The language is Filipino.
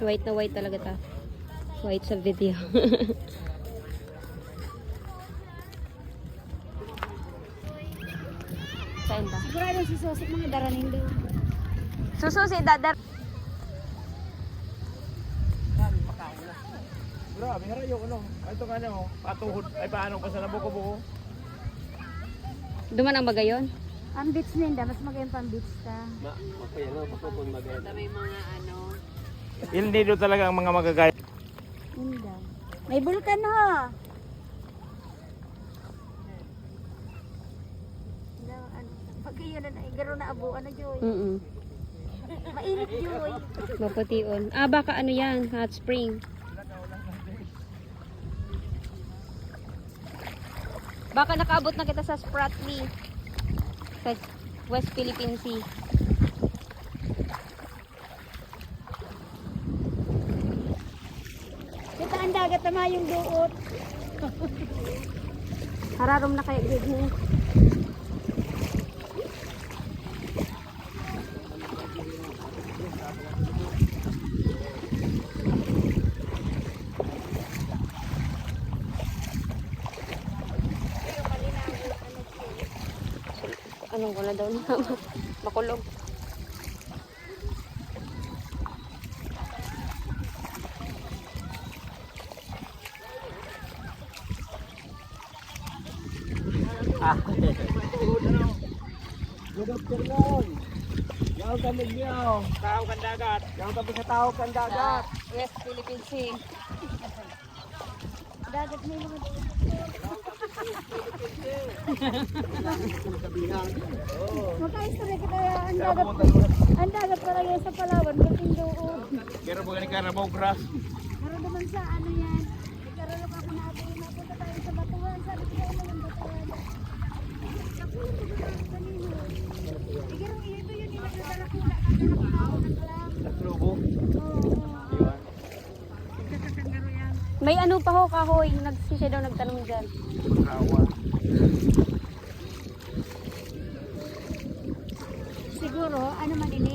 white na white talaga ta. White sa video. Saan ba? Sigurado si Sosik mga daraning doon. Sususi, dadar. Grabe, harayo ko no. Ito ka na mo, patuhod. Ay paano pa sa nabuko-buko? Duman ang bagayon. Ang beach ninda, mas magayon pang beach ka. Papapun maganda. May mga ano. Hindi do talaga ang mga magagay. Ninda. May bulkan ho. Pag yun na, garo na abuan na Joy. Mainit Joy. Maputiun. Ah, baka ano yan, hot spring. Baka nakaabot na kita sa Spratly. Sa West Philippine Sea. Kita ang dagat na yung duot. Hararom na kayo, good mo. Anong wala daw na makulog. Good afternoon. Yaw kami niyo. Tao kan dagat. Yaw kami sa tao kan dagat. West Philippine Sea. Dagat may mga makaistorya kita ang dagat para yan sa Palawan, buting doon. Kaya mo gani Carabao grass. Pero naman sa ano yan, nagkaroon ako na ito, napunta tayo sa Batuan, sabi ko ano ng Batuan. Ako yung pagkakaroon kanino. Igarong ito yun, yung nagdadala ko na kakalaw ng kalam. Naglubo. Oo. Iwan. Nagkakasangaro yan. May ano pa ho kahoy, nagsisya daw nagtanong dyan. Kawa. Siguro, ano man ini,